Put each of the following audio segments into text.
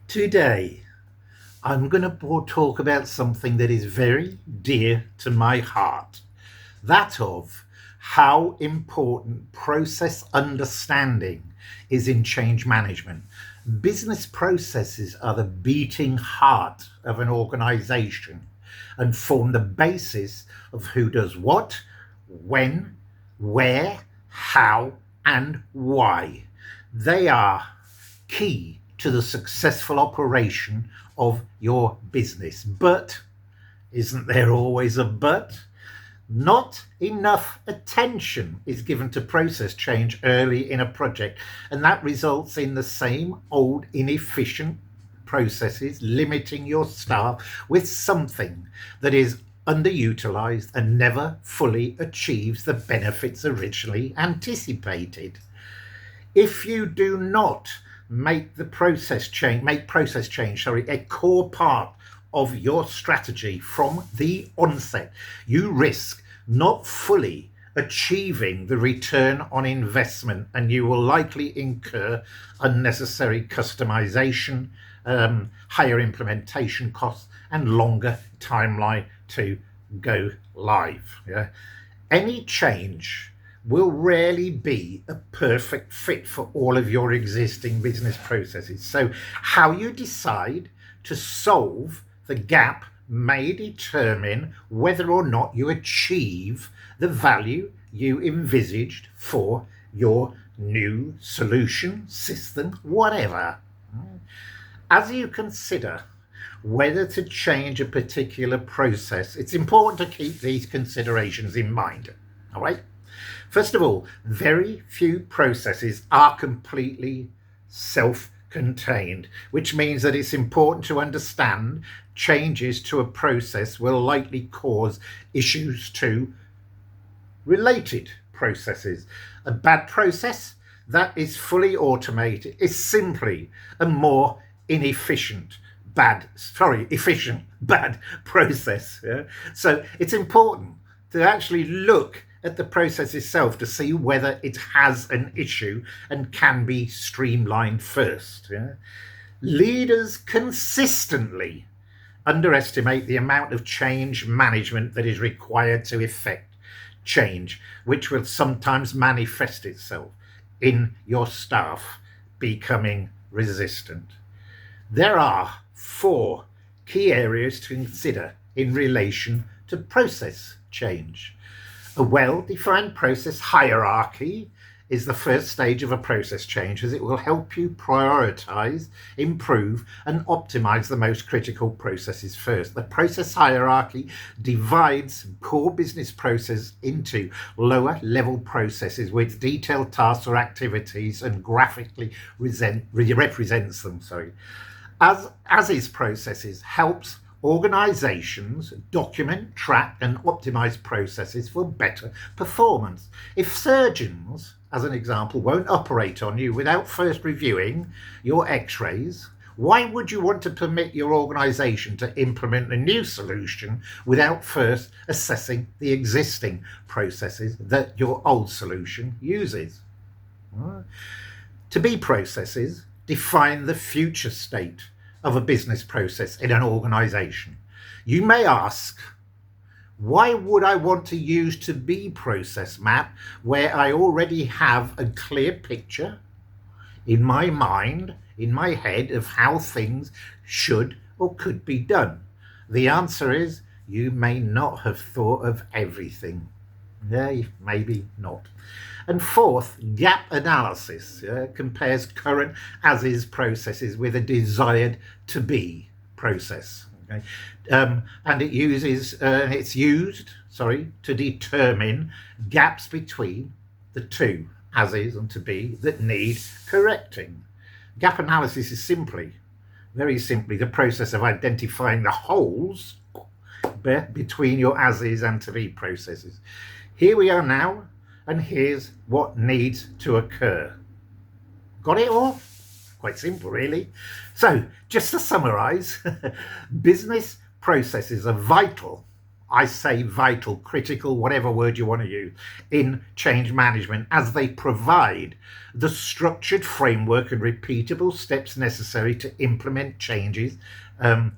Today, I'm going to talk about something that is very dear to my heart, that of how important process understanding is in change management. Business processes are the beating heart of an organization and form the basis of who does what, when, where, how, and why. They are key to the successful operation of your business. But isn't there always a but? Not enough attention is given to process change early in a project, and that results in the same old inefficient processes, limiting your staff with something that is underutilized and never fully achieves the benefits originally anticipated. If you do not make process change a core part of your strategy from the onset, you risk not fully achieving the return on investment, and you will likely incur unnecessary customization, higher implementation costs, and longer timeline to go live. Any change will rarely be a perfect fit for all of your existing business processes. So how you decide to solve the gap may determine whether or not you achieve the value you envisaged for your new solution, system, whatever. As you consider whether to change a particular process, it's important to keep these considerations in mind. All right? First of all, very few processes are completely self-contained, which means that it's important to understand changes to a process will likely cause issues to related processes. A bad process that is fully automated is simply a more efficient bad process. So it's important to actually look at the process itself to see whether it has an issue and can be streamlined first. Leaders consistently underestimate the amount of change management that is required to effect change, which will sometimes manifest itself in your staff becoming resistant. There are 4 key areas to consider in relation to process change. A well-defined process hierarchy is the first stage of a process change, as it will help you prioritize, improve, and optimize the most critical processes first. The process hierarchy divides core business process into lower level processes with detailed tasks or activities and graphically represents them. As is processes helps organizations document, track, and optimize processes for better performance. If surgeons, as an example, won't operate on you without first reviewing your x-rays, why would you want to permit your organization to implement a new solution without first assessing the existing processes that your old solution uses? To be processes define the future state of a business process in an organization. You may ask, why would I want to use to be process map where I already have a clear picture in my mind, in my head, of how things should or could be done? The answer is you may not have thought of everything. Maybe not. And fourth, gap analysis compares current as-is processes with a desired to be process. And it's used to determine gaps between the two, as-is and to be, that need correcting. Gap analysis is very simply, the process of identifying the holes between your as-is and to be processes. Here we are now, and here's what needs to occur. Got it all? Quite simple, really. So, just to summarize, business processes are vital I say vital, critical, whatever word you want to use, in change management, as they provide the structured framework and repeatable steps necessary to implement changes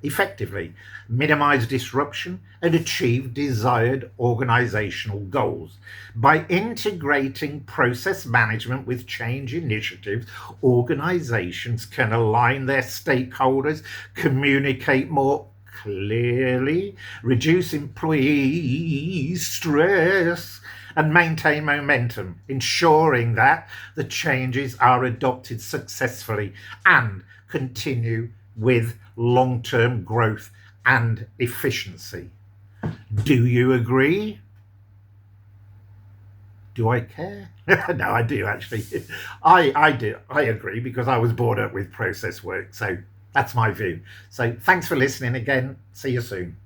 effectively, minimize disruption, and achieve desired organizational goals. By integrating process management with change initiatives, organizations can align their stakeholders, communicate more clearly, reduce employee stress, and maintain momentum, ensuring that the changes are adopted successfully and continue with long-term growth and efficiency. Do you agree? Do I care? No, I do actually. I do. I agree, because I was brought up with process work. So that's my view. So thanks for listening again. See you soon.